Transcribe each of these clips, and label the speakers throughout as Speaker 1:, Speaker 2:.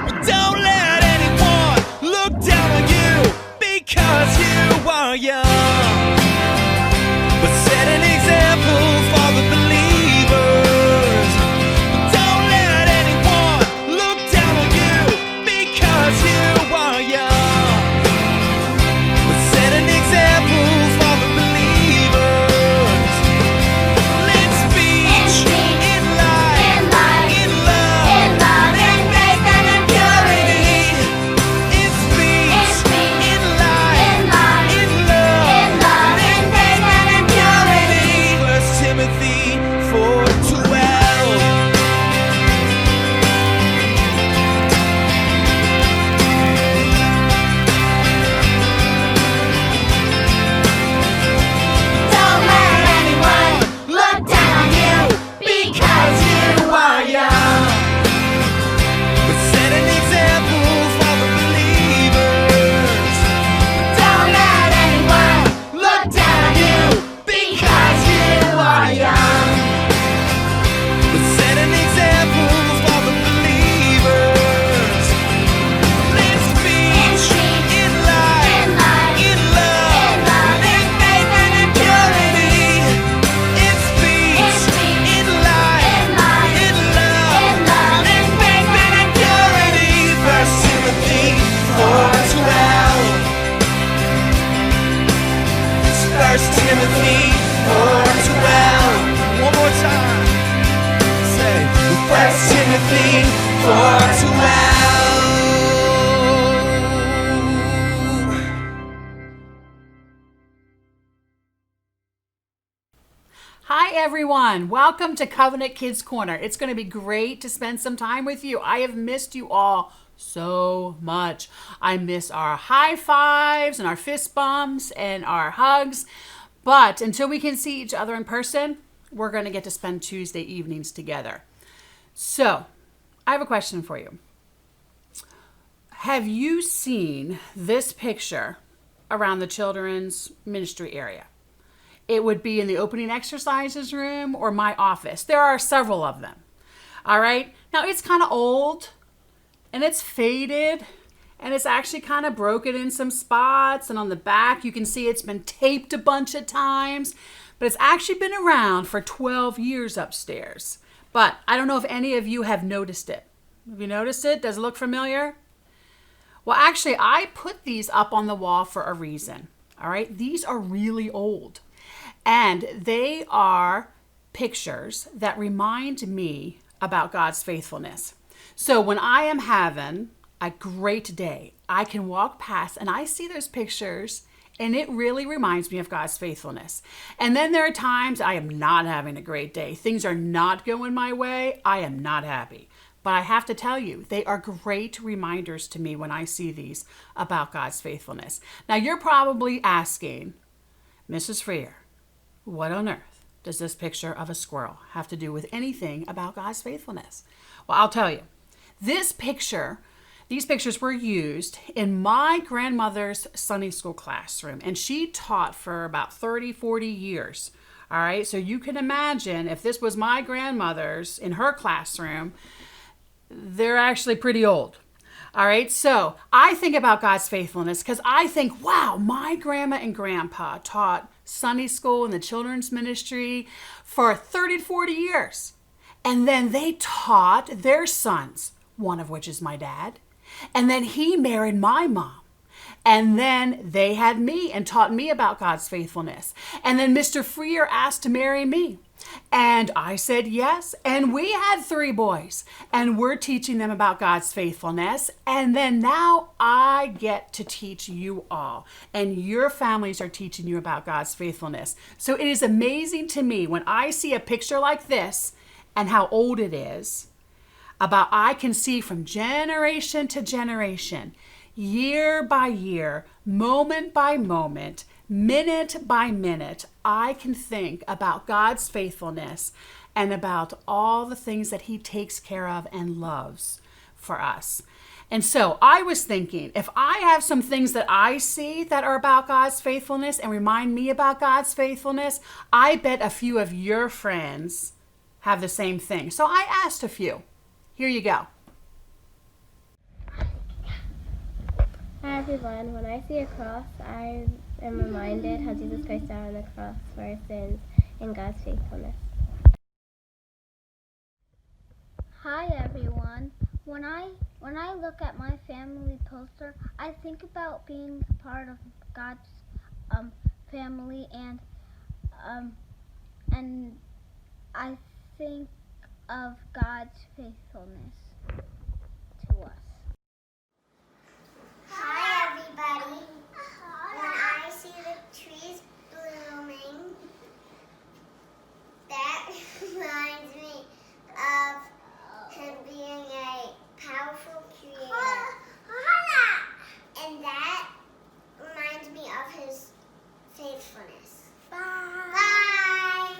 Speaker 1: Don't let anyone look down on you because you are young. But set an example for the believers. Don't let anyone look down on you because you are young. But set an example for the believers. Let's speech in light, in love, in faith and in purity. In speech in light, in love, in faith and in purity. 1 Timothy 4:12. Don't let anyone look down on you because you are young. But set an example for the believers. Don't let anyone look down on you because you are young. But set an example for the believers. Let's speech in light, in love, in faith and in purity. In speech in light, in love, in faith and in purity. 1 Timothy 4:12. 1 Timothy 4:12. One more time. Say 1 Timothy 4:12.
Speaker 2: Hi everyone, welcome to Covenant Kids Corner. It's going to be great to spend some time with you. I have missed you all so much. I miss our high fives and our fist bumps and our hugs. But until we can see each other in person, we're going to get to spend Tuesday evenings together. So, I have a question for you. Have you seen this picture around the children's ministry area? It would be in the opening exercises room or my office. There are several of them. All right. Now it's kind of old and it's faded and it's actually kind of broken in some spots. And on the back, you can see it's been taped a bunch of times, but it's actually been around for 12 years upstairs. But I don't know if any of you have noticed it. Have you noticed it? Does it look familiar? Well, actually, I put these up on the wall for a reason. All right. These are really old. And they are pictures that remind me about God's faithfulness. So when I am having a great day, I can walk past and I see those pictures and it really reminds me of God's faithfulness. And then there are times I am not having a great day. Things are not going my way. I am not happy. But I have to tell you, they are great reminders to me when I see these about God's faithfulness. Now you're probably asking, Mrs. Freer, what on earth does this picture of a squirrel have to do with anything about God's faithfulness? Well, I'll tell you. These pictures were used in my grandmother's Sunday school classroom, and she taught for about 30, 40 years. All right, so you can imagine if this was my grandmother's in her classroom, they're actually pretty old. All right, so I think about God's faithfulness because I think, wow, my grandma and grandpa taught Sunday school and the children's ministry for 30 to 40 years. And then they taught their sons, one of which is my dad. And then he married my mom. And then they had me and taught me about God's faithfulness. And then Mr. Freer asked to marry me. And I said yes. And we had 3 boys. And we're teaching them about God's faithfulness. And then now I get to teach you all. And your families are teaching you about God's faithfulness. So it is amazing to me when I see a picture like this and how old it is. About I can see from generation to generation, year by year, moment by moment, minute by minute, I can think about God's faithfulness and about all the things that he takes care of and loves for us. And so I was thinking, if I have some things that I see that are about God's faithfulness and remind me about God's faithfulness, I bet a few of your friends have the same thing. So I asked a few. Here you go.
Speaker 3: Hi everyone. When I see a cross, I am reminded how Jesus Christ died on the cross for our sins and God's faithfulness.
Speaker 4: Hi everyone. When I look at my family poster, I think about being part of God's family, and I think of God's faithfulness to us.
Speaker 5: Hi everybody. When I see the trees blooming, that reminds me of him being a powerful creator. And that reminds me of his faithfulness. Bye.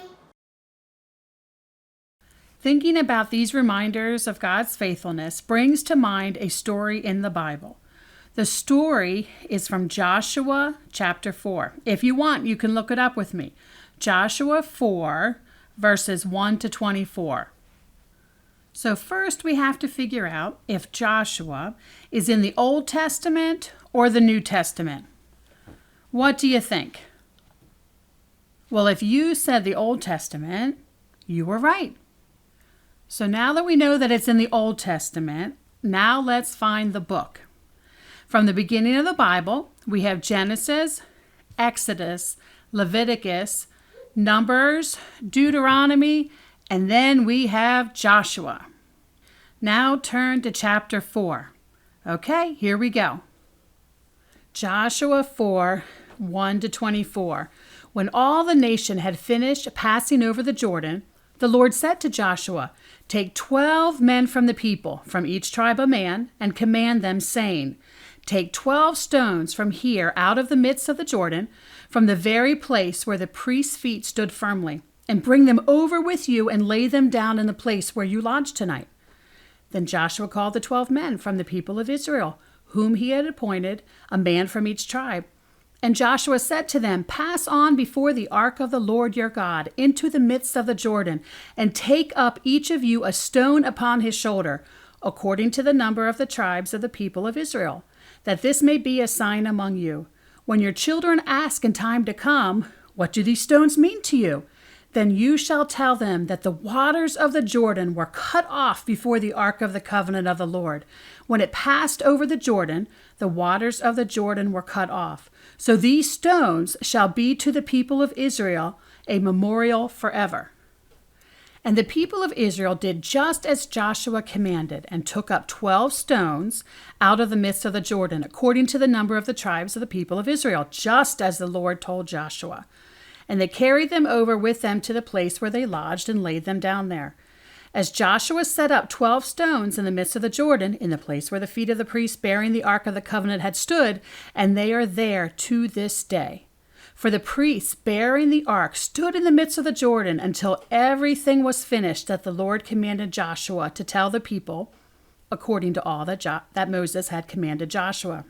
Speaker 2: Thinking about these reminders of God's faithfulness brings to mind a story in the Bible. The story is from Joshua chapter 4. If you want, you can look it up with me. Joshua 4, verses 1 to 24. So first we have to figure out if Joshua is in the Old Testament or the New Testament. What do you think? Well, if you said the Old Testament, you were right. So now that we know that it's in the Old Testament, now let's find the book. From the beginning of the Bible, we have Genesis, Exodus, Leviticus, Numbers, Deuteronomy, and then we have Joshua. Now turn to chapter 4. Okay, here we go. Joshua 4, 1 to 24. When all the nation had finished passing over the Jordan, the Lord said to Joshua, "Take 12 men from the people, from each tribe a man, and command them, saying, Take 12 stones from here out of the midst of the Jordan, from the very place where the priest's feet stood firmly, and bring them over with you and lay them down in the place where you lodge tonight." Then Joshua called the 12 men from the people of Israel, whom he had appointed, a man from each tribe. And Joshua said to them, "Pass on before the ark of the Lord your God into the midst of the Jordan, and take up each of you a stone upon his shoulder, according to the number of the tribes of the people of Israel, that this may be a sign among you. When your children ask in time to come, 'What do these stones mean to you?' then you shall tell them that the waters of the Jordan were cut off before the ark of the covenant of the Lord. When it passed over the Jordan, the waters of the Jordan were cut off. So these stones shall be to the people of Israel a memorial forever." And the people of Israel did just as Joshua commanded, and took up 12 stones out of the midst of the Jordan, according to the number of the tribes of the people of Israel, just as the Lord told Joshua. And they carried them over with them to the place where they lodged, and laid them down there. As Joshua set up 12 stones in the midst of the Jordan, in the place where the feet of the priests bearing the ark of the covenant had stood, and they are there to this day. For the priests bearing the ark stood in the midst of the Jordan until everything was finished that the Lord commanded Joshua to tell the people, according to all that Moses had commanded Joshua.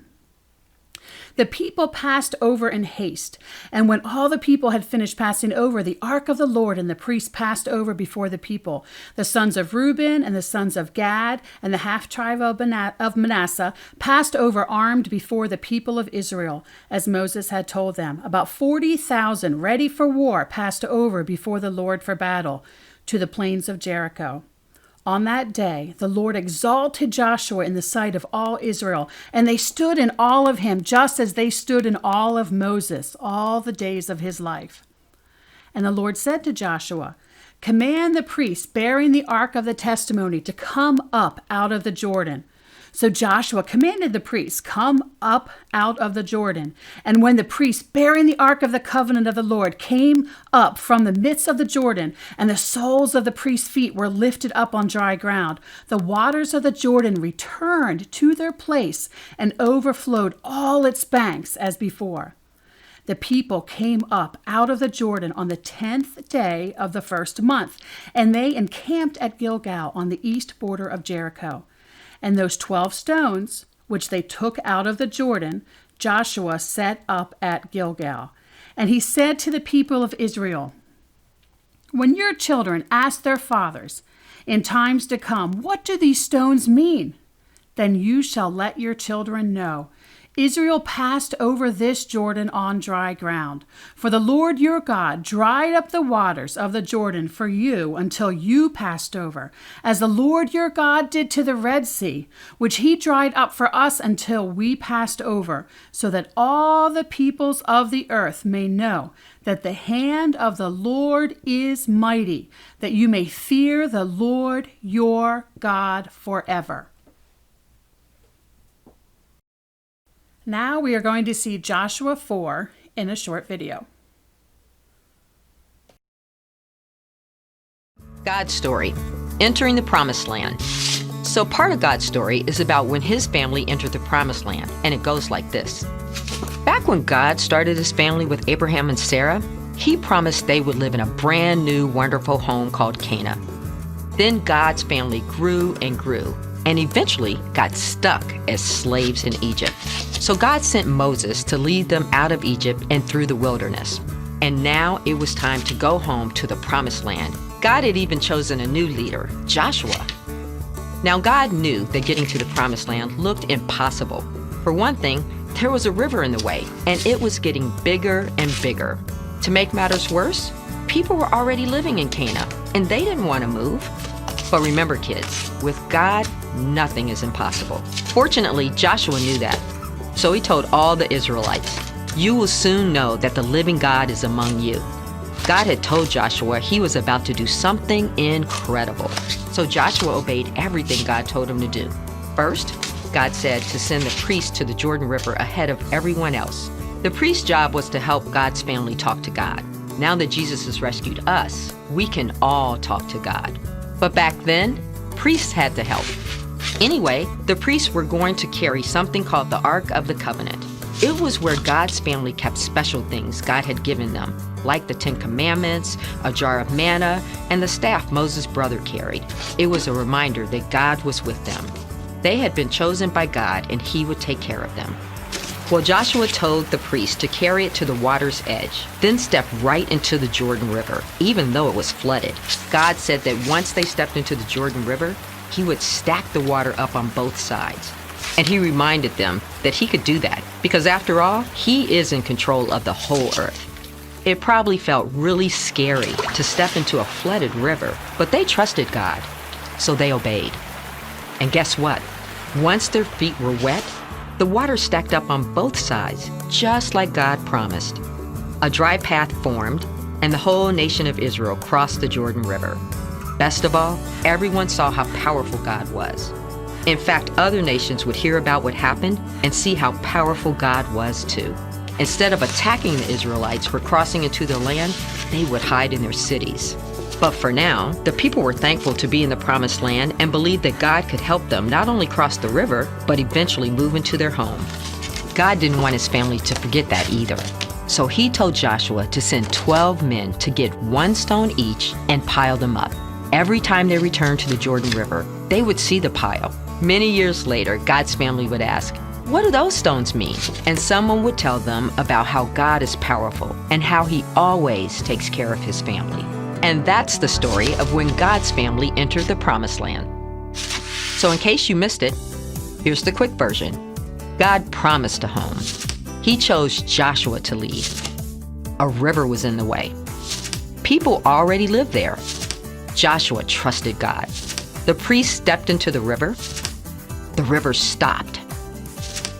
Speaker 2: The people passed over in haste, and when all the people had finished passing over, the ark of the Lord and the priests passed over before the people. The sons of Reuben and the sons of Gad and the half-tribe of Manasseh passed over armed before the people of Israel, as Moses had told them. About 40,000 ready for war passed over before the Lord for battle to the plains of Jericho. On that day, the Lord exalted Joshua in the sight of all Israel, and they stood in awe of him, just as they stood in awe of Moses all the days of his life. And the Lord said to Joshua, "Command the priests bearing the ark of the testimony to come up out of the Jordan." So Joshua commanded the priests, "Come up out of the Jordan." And when the priests bearing the ark of the covenant of the Lord came up from the midst of the Jordan, and the soles of the priests' feet were lifted up on dry ground, the waters of the Jordan returned to their place and overflowed all its banks as before. The people came up out of the Jordan on the 10th day of the first month, and they encamped at Gilgal on the east border of Jericho. And those 12 stones, which they took out of the Jordan, Joshua set up at Gilgal. And he said to the people of Israel, "When your children ask their fathers in times to come, 'What do these stones mean?' then you shall let your children know, Israel passed over this Jordan on dry ground. For the Lord your God dried up the waters of the Jordan for you until you passed over, as the Lord your God did to the Red Sea, which he dried up for us until we passed over, so that all the peoples of the earth may know that the hand of the Lord is mighty, that you may fear the Lord your God forever. Now we are going to see Joshua 4 in a short video.
Speaker 6: God's story, entering the promised land. So part of God's story is about when his family entered the promised land, and it goes like this. Back when God started his family with Abraham and Sarah, he promised they would live in a brand new, wonderful home called Canaan. Then God's family grew and grew, and eventually got stuck as slaves in Egypt. So God sent Moses to lead them out of Egypt and through the wilderness. And now it was time to go home to the promised land. God had even chosen a new leader, Joshua. Now God knew that getting to the promised land looked impossible. For one thing, there was a river in the way, and it was getting bigger and bigger. To make matters worse, people were already living in Canaan, and they didn't want to move. But remember, kids, with God, nothing is impossible. Fortunately, Joshua knew that. So he told all the Israelites, "You will soon know that the living God is among you." God had told Joshua he was about to do something incredible. So Joshua obeyed everything God told him to do. First, God said to send the priests to the Jordan River ahead of everyone else. The priest's job was to help God's family talk to God. Now that Jesus has rescued us, we can all talk to God. But back then, priests had to help. Anyway, the priests were going to carry something called the Ark of the Covenant. It was where God's family kept special things God had given them, like the 10 Commandments, a jar of manna, and the staff Moses' brother carried. It was a reminder that God was with them. They had been chosen by God, and he would take care of them. Well, Joshua told the priests to carry it to the water's edge, then step right into the Jordan River, even though it was flooded. God said that once they stepped into the Jordan River, he would stack the water up on both sides. And he reminded them that he could do that, because after all, he is in control of the whole earth. It probably felt really scary to step into a flooded river, but they trusted God, so they obeyed. And guess what? Once their feet were wet, the water stacked up on both sides, just like God promised. A dry path formed, and the whole nation of Israel crossed the Jordan River. Best of all, everyone saw how powerful God was. In fact, other nations would hear about what happened and see how powerful God was too. Instead of attacking the Israelites for crossing into their land, they would hide in their cities. But for now, the people were thankful to be in the promised land and believed that God could help them not only cross the river, but eventually move into their home. God didn't want his family to forget that either. So he told Joshua to send 12 men to get one stone each and pile them up. Every time they returned to the Jordan River, they would see the pile. Many years later, God's family would ask, "What do those stones mean?" And someone would tell them about how God is powerful and how he always takes care of his family. And that's the story of when God's family entered the promised land. So in case you missed it, here's the quick version. God promised a home. He chose Joshua to lead. A river was in the way. People already lived there. Joshua trusted God. The priest stepped into the river. The river stopped.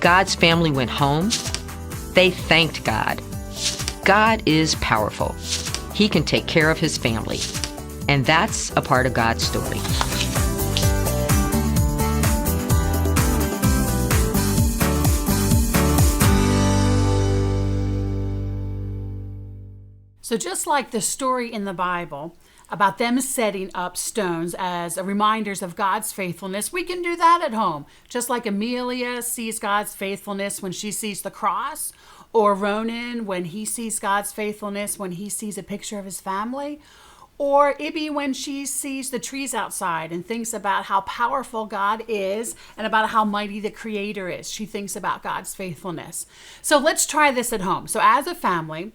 Speaker 6: God's family went home. They thanked God. God is powerful. He can take care of his family. And that's a part of God's story.
Speaker 2: So just like the story in the Bible about them setting up stones as reminders of God's faithfulness, we can do that at home. Just like Amelia sees God's faithfulness when she sees the cross, or Ronan when he sees God's faithfulness when he sees a picture of his family, or Ibby when she sees the trees outside and thinks about how powerful God is and about how mighty the Creator is. She thinks about God's faithfulness. So let's try this at home. So as a family,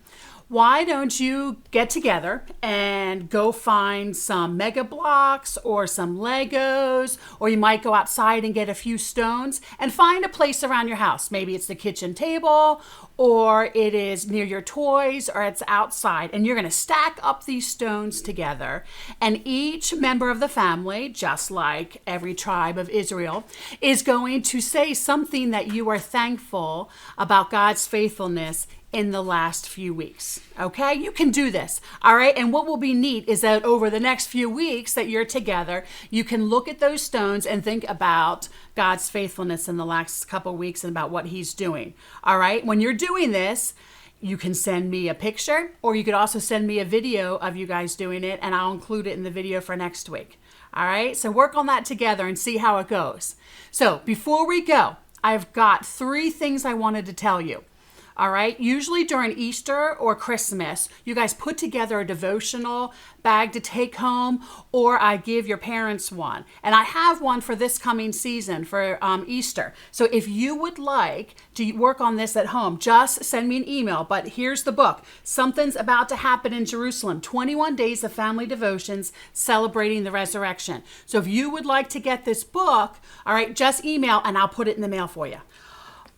Speaker 2: why don't you get together and go find some Mega Blocks or some Legos, or you might go outside and get a few stones and find a place around your house. Maybe it's the kitchen table, or it is near your toys, or it's outside, and you're going to stack up these stones together, and each member of the family, just like every tribe of Israel, is going to say something that you are thankful about God's faithfulness in the last few weeks. Okay, you can do this. All right, and what will be neat is that over the next few weeks that you're together, you can look at those stones and think about God's faithfulness in the last couple weeks and about what he's doing. All right, when you're doing this, you can send me a picture, or you could also send me a video of you guys doing it, and I'll include it in the video for next week. All right, so work on that together and see how it goes. So before we go, I've got 3 things I wanted to tell you. All right. Usually during Easter or Christmas, you guys put together a devotional bag to take home, or I give your parents one. And I have one for this coming season for Easter. So if you would like to work on this at home, just send me an email. But here's the book. Something's About to Happen in Jerusalem. 21 Days of Family Devotions Celebrating the Resurrection. So if you would like to get this book, all right, just email and I'll put it in the mail for you.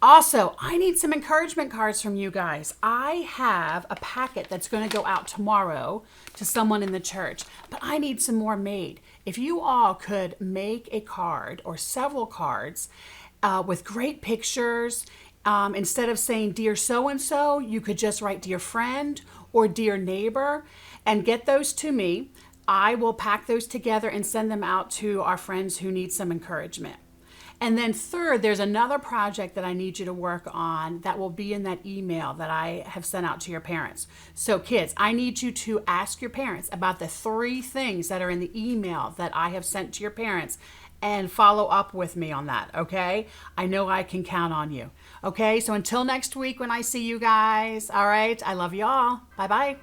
Speaker 2: Also, I need some encouragement cards from you guys. I have a packet that's going to go out tomorrow to someone in the church, but I need some more made. If you all could make a card or several cards with great pictures, instead of saying dear so-and-so, you could just write dear friend or dear neighbor and get those to me. I will pack those together and send them out to our friends who need some encouragement. And then third, there's another project that I need you to work on that will be in that email that I have sent out to your parents. So kids, I need you to ask your parents about the 3 things that are in the email that I have sent to your parents and follow up with me on that, okay? I know I can count on you. Okay, so until next week when I see you guys, all right? I love you all. Bye-bye.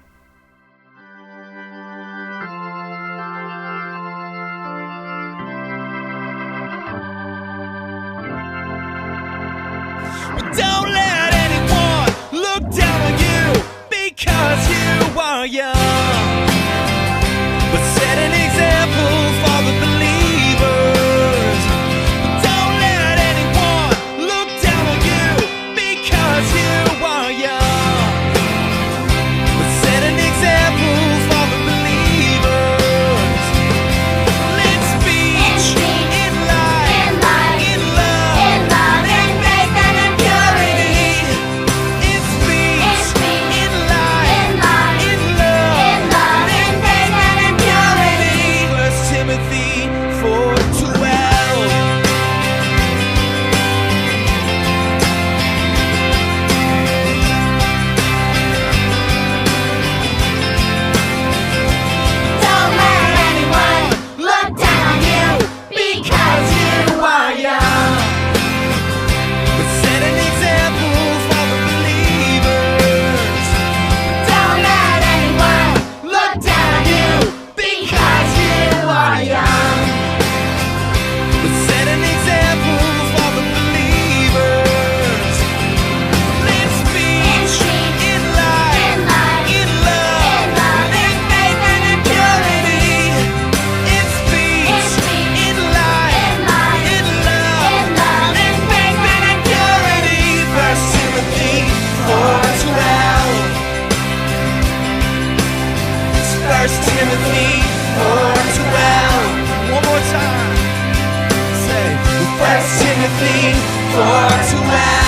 Speaker 1: Don't let anyone look down on you because you are young. But set an example for the believers. Don't let anyone look down on you because you are young. But set an example for the believers. Let's be in light, in love, in faith and in purity. In speech, in light, in love, in faith and in purity. 1 Timothy 4:12. Don't let anyone look down on you because you are young. But set an example for the believers. Don't let anyone look down on you because you are young. But set an example for the believers. Let's be in light, in love, in faith and in purity. In speech, in light, in love, in faith and in purity. 1 Timothy 4:12. 1 Timothy 4:12. One more time. Say 1 Timothy 4:12.